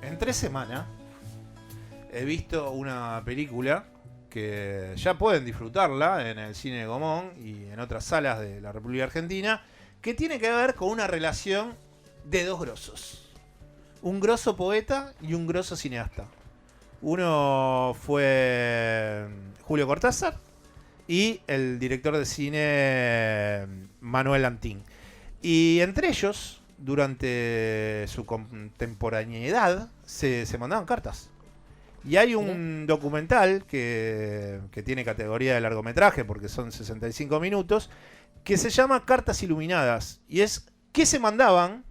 En 3 semanas he visto una película que ya pueden disfrutarla en el cine de Gomón y en otras salas de la República Argentina, que tiene que ver con una relación de dos grosos. Un grosso poeta y un grosso cineasta. Uno fue Julio Cortázar y el director de cine Manuel Antín. Y entre ellos, durante su contemporaneidad, se mandaban cartas. Y hay un documental que tiene categoría de largometraje, porque son 65 minutos, que se llama Cartas Iluminadas. Y es que se mandaban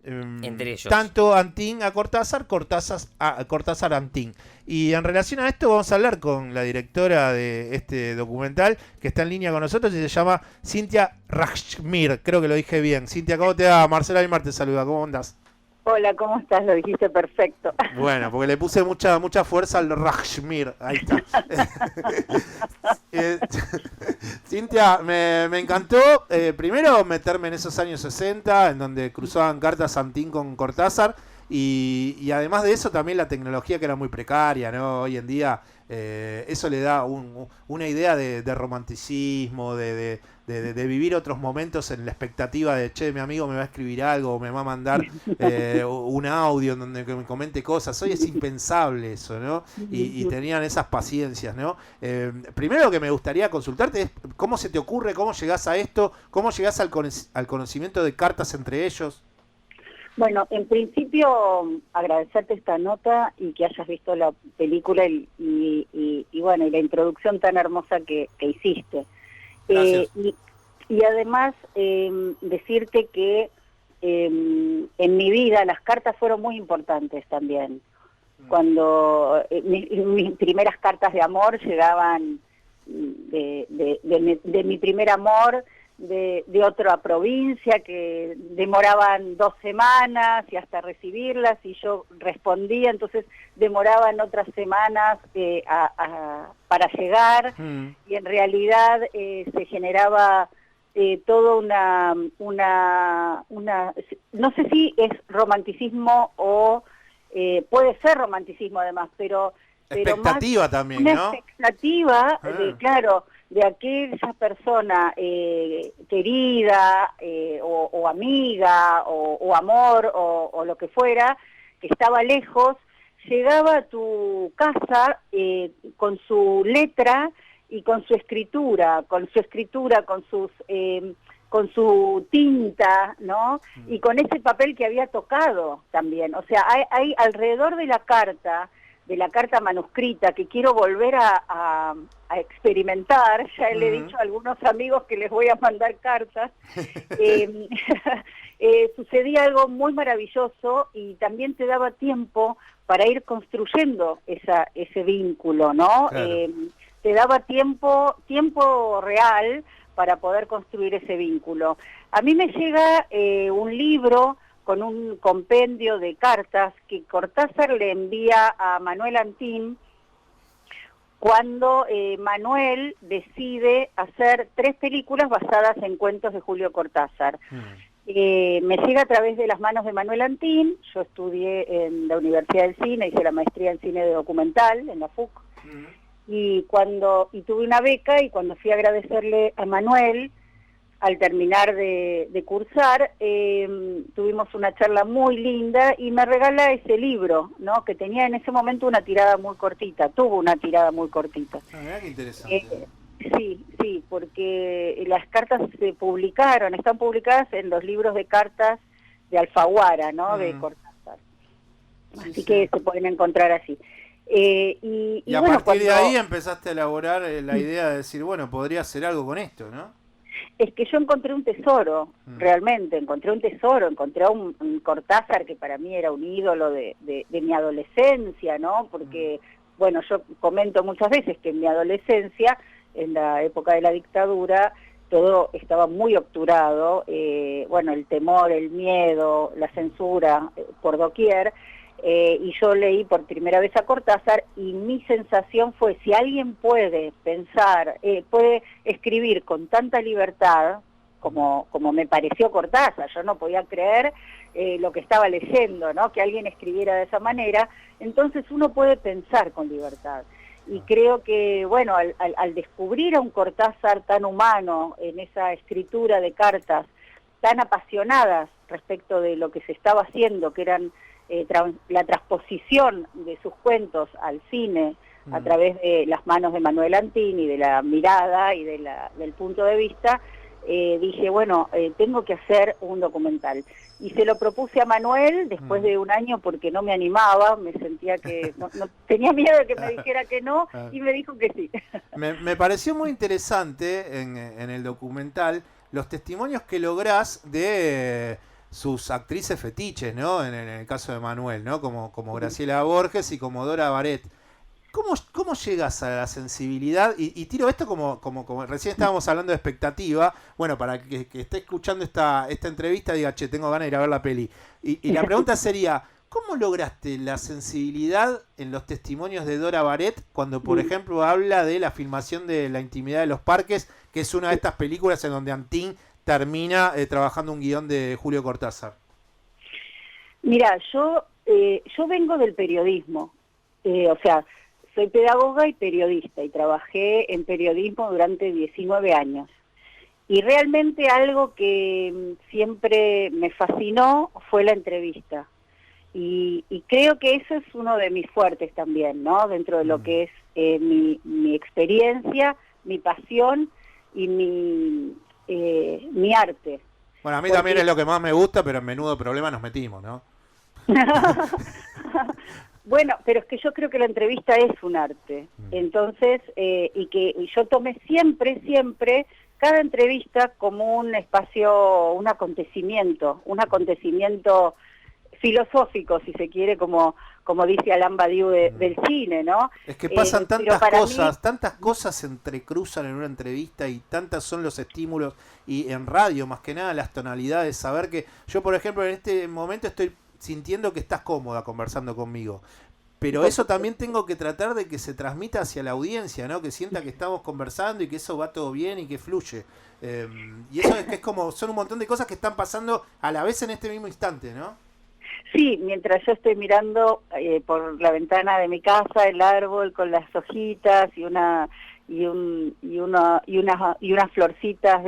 entre ellos. Tanto Antín a Cortázar, Cortázar a Antín. Y en relación a esto vamos a hablar con la directora de este documental, que está en línea con nosotros y se llama Cintia Rajmir. Creo que lo dije bien. Cintia, ¿cómo te va? Marcela Aymar te saluda. ¿Cómo andás? Hola, ¿cómo estás? Lo dijiste perfecto. Bueno, porque le puse mucha fuerza al Rajmir. Ahí está. Cintia, me encantó primero meterme en esos años 60, en donde cruzaban cartas Antín con Cortázar, y además de eso también la tecnología, que era muy precaria, ¿no? Hoy en día eso le da una idea de romanticismo, de vivir otros momentos en la expectativa de, che, mi amigo me va a escribir algo, o me va a mandar un audio en donde me comente cosas. Hoy es impensable eso, ¿no? Y tenían esas paciencias, ¿no? Primero que me gustaría consultarte es cómo se te ocurre, cómo llegás a esto, cómo llegás al conocimiento de cartas entre ellos. Bueno, en principio agradecerte esta nota y que hayas visto la película y bueno, y la introducción tan hermosa que hiciste. Y además decirte que en mi vida las cartas fueron muy importantes también. Cuando mis primeras cartas de amor llegaban de mi primer amor, de otra provincia, que demoraban 2 semanas y hasta recibirlas, y yo respondía, entonces demoraban otras semanas para llegar, y en realidad se generaba toda una no sé si es romanticismo o puede ser romanticismo además, pero expectativa más también, una ¿no? expectativa claro, de aquella persona querida o amiga o amor o lo que fuera, que estaba lejos, llegaba a tu casa con su letra y con su escritura, con su tinta, ¿no? Y con ese papel que había tocado también. O sea, hay alrededor de la carta manuscrita, que quiero volver a experimentar, ya le he dicho a algunos amigos que les voy a mandar cartas, sucedía algo muy maravilloso, y también te daba tiempo para ir construyendo ese vínculo, ¿no? Claro. Te daba tiempo real para poder construir ese vínculo. A mí me llega un libro con un compendio de cartas que Cortázar le envía a Manuel Antín cuando Manuel decide hacer 3 películas basadas en cuentos de Julio Cortázar. Me llega a través de las manos de Manuel Antín. Yo estudié en la Universidad del Cine, hice la maestría en cine documental en la FUC, y tuve una beca, y cuando fui a agradecerle a Manuel al terminar de cursar, tuvimos una charla muy linda y me regala ese libro, ¿no? Que tenía en ese momento una tirada muy cortita, tuvo una tirada muy cortita. Mirá qué interesante. Sí, porque las cartas están publicadas en los libros de cartas de Alfaguara, ¿no? De Cortázar. Así que se pueden encontrar así. Y a bueno, partir de ahí empezaste a elaborar la idea de decir, bueno, podría hacer algo con esto, ¿no? Es que yo encontré un tesoro, realmente, encontré a un Cortázar que para mí era un ídolo de mi adolescencia, ¿no? Porque, bueno, yo comento muchas veces que en mi adolescencia, en la época de la dictadura, todo estaba muy obturado, bueno, el temor, el miedo, la censura por doquier, y yo leí por primera vez a Cortázar, y mi sensación fue, si alguien puede pensar, puede escribir con tanta libertad, como me pareció Cortázar. Yo no podía creer lo que estaba leyendo, ¿no? Que alguien escribiera de esa manera. Entonces uno puede pensar con libertad. Y creo que, bueno, al descubrir a un Cortázar tan humano en esa escritura de cartas, tan apasionadas respecto de lo que se estaba haciendo, que eran la transposición de sus cuentos al cine a través de las manos de Manuel Antín y de la mirada y del punto de vista, dije, bueno, tengo que hacer un documental. Y se lo propuse a Manuel después de un año porque no me animaba, me sentía que no tenía miedo de que me dijera que no, y me dijo que sí. Me pareció muy interesante en el documental los testimonios que lográs de sus actrices fetiches, ¿no? En el caso de Manuel, ¿no? Como Graciela Borges y como Dora Baret. ¿Cómo llegas a la sensibilidad? Y tiro esto como recién estábamos hablando de expectativa, bueno, para que esté escuchando esta entrevista diga, che, tengo ganas de ir a ver la peli. Y la pregunta sería, ¿cómo lograste la sensibilidad en los testimonios de Dora Baret cuando, por ejemplo, habla de la filmación de La intimidad de los parques, que es una de estas películas en donde Antín termina trabajando un guión de Julio Cortázar? Mira, yo vengo del periodismo, o sea, soy pedagoga y periodista y trabajé en periodismo durante 19 años. Y realmente algo que siempre me fascinó fue la entrevista. Y creo que eso es uno de mis fuertes también, ¿no? Dentro de lo que es mi experiencia, mi pasión y mi arte. Bueno, a mí también es lo que más me gusta, pero en menudo problema nos metimos, ¿no? Bueno, pero es que yo creo que la entrevista es un arte. Entonces, y que yo tomé siempre, cada entrevista como un espacio, un acontecimiento filosófico, si se quiere, como dice Alain Badiou del cine, ¿no? Es que pasan tantas cosas se entrecruzan en una entrevista y tantas son los estímulos, y en radio más que nada las tonalidades, saber que yo, por ejemplo, en este momento estoy sintiendo que estás cómoda conversando conmigo, pero eso también tengo que tratar de que se transmita hacia la audiencia, ¿no? Que sienta que estamos conversando y que eso va todo bien y que fluye. Y eso es que es como, son un montón de cosas que están pasando a la vez en este mismo instante, ¿no? Sí, mientras yo estoy mirando por la ventana de mi casa el árbol con las hojitas y unas florcitas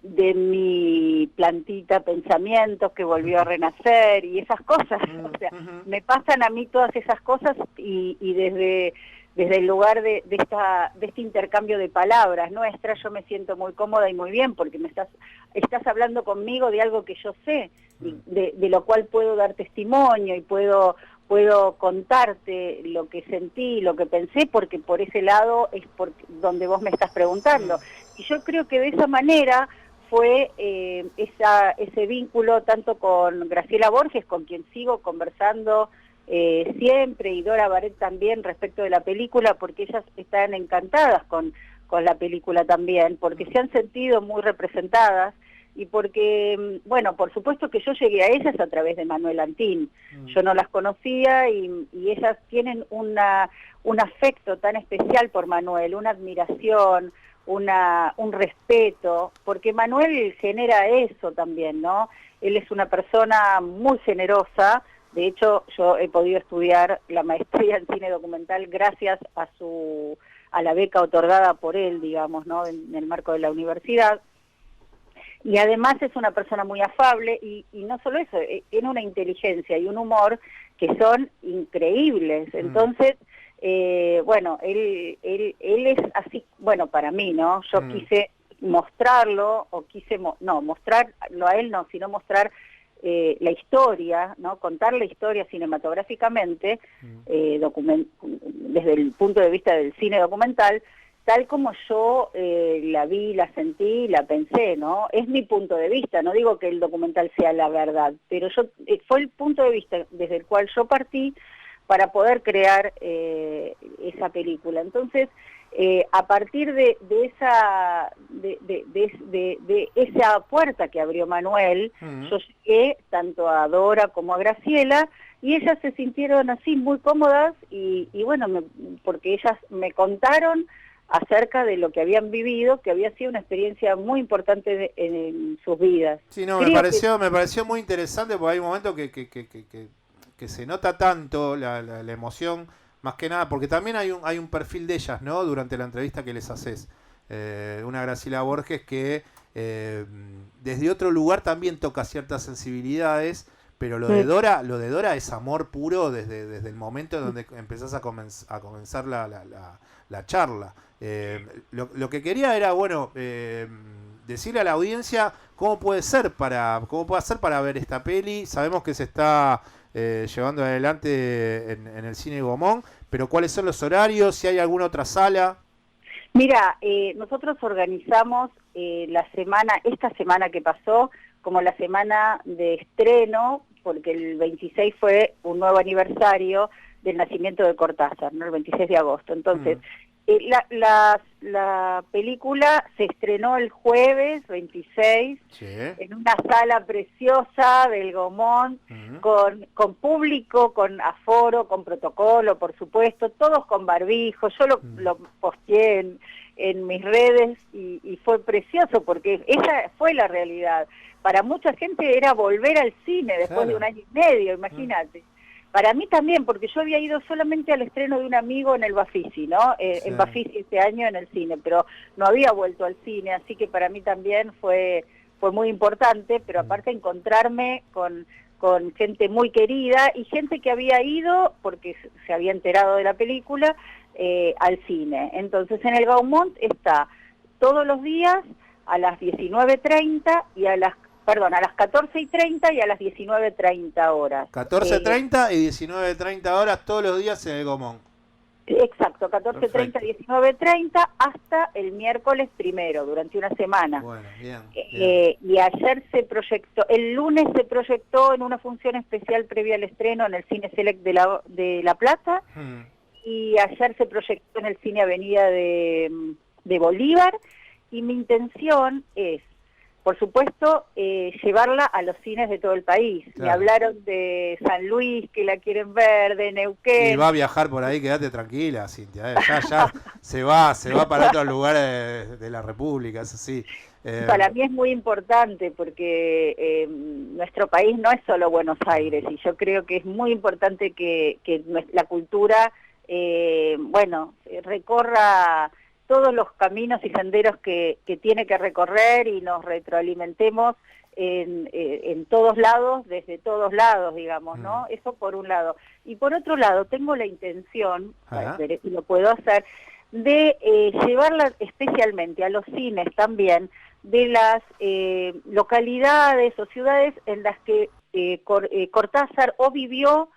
de mi plantita pensamientos que volvió a renacer y esas cosas, o sea, me pasan a mí todas esas cosas y desde el lugar de este intercambio de palabras nuestras, yo me siento muy cómoda y muy bien porque me estás hablando conmigo de algo que yo sé, de lo cual puedo dar testimonio y puedo contarte lo que sentí, lo que pensé, porque por ese lado es por donde vos me estás preguntando. Y yo creo que de esa manera fue ese vínculo tanto con Graciela Borges, con quien sigo conversando siempre, y Dora Baret también respecto de la película, porque ellas están encantadas con la película también, porque se han sentido muy representadas, y porque, bueno, por supuesto que yo llegué a ellas a través de Manuel Antín. Yo no las conocía y ellas tienen un afecto tan especial por Manuel, una admiración, un respeto, porque Manuel genera eso también, ¿no? Él es una persona muy generosa. De hecho, yo he podido estudiar la maestría en cine documental gracias a la beca otorgada por él, digamos, ¿no? En el marco de la universidad. Y además es una persona muy afable y no solo eso, tiene una inteligencia y un humor que son increíbles. Entonces, bueno, él es así, bueno, para mí, ¿no? Yo quise mostrarlo, no mostrarlo a él, no, sino mostrar la historia, ¿no? Contar la historia cinematográficamente, desde el punto de vista del cine documental, tal como yo la vi, la sentí, la pensé, ¿no? Es mi punto de vista, no digo que el documental sea la verdad, pero fue el punto de vista desde el cual yo partí para poder crear esa película. Entonces, a partir de esa puerta que abrió Manuel, yo llegué tanto a Dora como a Graciela, y ellas se sintieron así muy cómodas y bueno, porque ellas me contaron acerca de lo que habían vivido, que había sido una experiencia muy importante en sus vidas. Sí, no, me pareció muy interesante porque hay un momento que se nota tanto la emoción, más que nada, porque también hay un perfil de ellas, ¿no? Durante la entrevista que les haces. Una Graciela Borges que desde otro lugar también toca ciertas sensibilidades, pero lo de Dora es amor puro desde el momento donde empezás a comenzar la charla. Lo que quería era, bueno, decirle a la audiencia cómo puede hacer para ver esta peli. Sabemos que se está llevando adelante en el Cine Gaumont, pero ¿cuáles son los horarios? Si hay alguna otra sala. Mira, nosotros organizamos esta semana que pasó, como la semana de estreno, porque el 26 fue un nuevo aniversario del nacimiento de Cortázar, ¿no? El 26 de agosto. Entonces, la película se estrenó el jueves 26 en una sala preciosa del Gaumont, con público, con aforo, con protocolo, por supuesto, todos con barbijo. Yo lo posteé en mis redes y fue precioso porque esa fue la realidad. Para mucha gente era volver al cine después de un año y medio, imagínate. Para mí también, porque yo había ido solamente al estreno de un amigo en el Bafisi, ¿no? En Bafisi este año en el cine, pero no había vuelto al cine, así que para mí también fue muy importante, pero aparte encontrarme con gente muy querida y gente que había ido, porque se había enterado de la película, al cine. Entonces en el Gaumont está todos los días a las 19:30 y a las 14:30 y a las 19:30 horas. 14:30 y 19:30 horas todos los días en el Gaumont. Exacto, 14:30, 19:30 hasta el miércoles 1, durante una semana. Bueno, bien. Y ayer el lunes se proyectó en una función especial previa al estreno en el Cine Select de La Plata, y ayer se proyectó en el Cine Avenida de Bolívar, y mi intención es, por supuesto, llevarla a los cines de todo el país. Claro. Me hablaron de San Luis, que la quieren ver, de Neuquén. Y va a viajar por ahí, quédate tranquila, Cintia. Ya se va para otros lugares de la República, eso sí. Para mí es muy importante porque nuestro país no es solo Buenos Aires, y yo creo que es muy importante que la cultura, recorra todos los caminos y senderos que tiene que recorrer y nos retroalimentemos en todos lados, desde todos lados, digamos, ¿no? Eso por un lado. Y por otro lado, tengo la intención, y lo puedo hacer, de llevarla especialmente a los cines también de las localidades o ciudades en las que Cortázar o vivió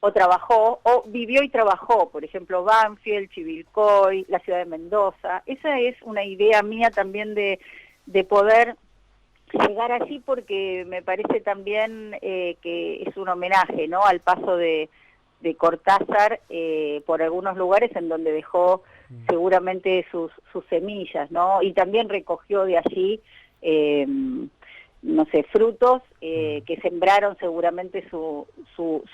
o trabajó, o vivió y trabajó, por ejemplo, Banfield, Chivilcoy, la ciudad de Mendoza. Esa es una idea mía también de poder llegar allí, porque me parece también que es un homenaje, ¿no?, al paso de Cortázar por algunos lugares en donde dejó seguramente sus semillas, ¿no? Y también recogió de allí frutos que sembraron seguramente su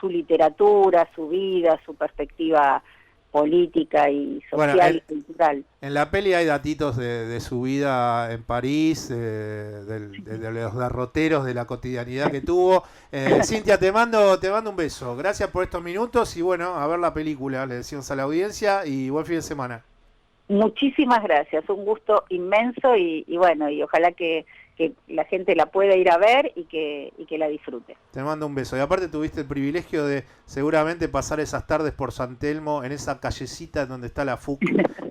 literatura, su vida, su perspectiva política y social y cultural. En la peli hay datitos de su vida en París, de los derroteros, de la cotidianidad que tuvo. Cintia, te mando un beso. Gracias por estos minutos y bueno, a ver la película, le decimos a la audiencia, y buen fin de semana. Muchísimas gracias, un gusto inmenso y ojalá que la gente la pueda ir a ver y que la disfrute. Te mando un beso. Y aparte tuviste el privilegio de seguramente pasar esas tardes por San Telmo, en esa callecita donde está la FUC,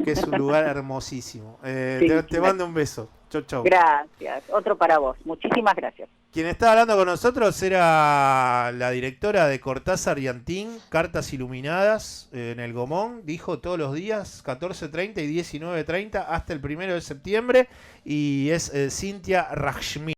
que es un lugar hermosísimo. Te mando un beso. Chau, chau. Gracias. Otro para vos. Muchísimas gracias. Quien estaba hablando con nosotros era la directora de Cortázar y Antín, Cartas Iluminadas, en el Gaumont. Dijo todos los días, 14:30 y 19:30 hasta el 1 de septiembre. Y es Cintia Rajmi.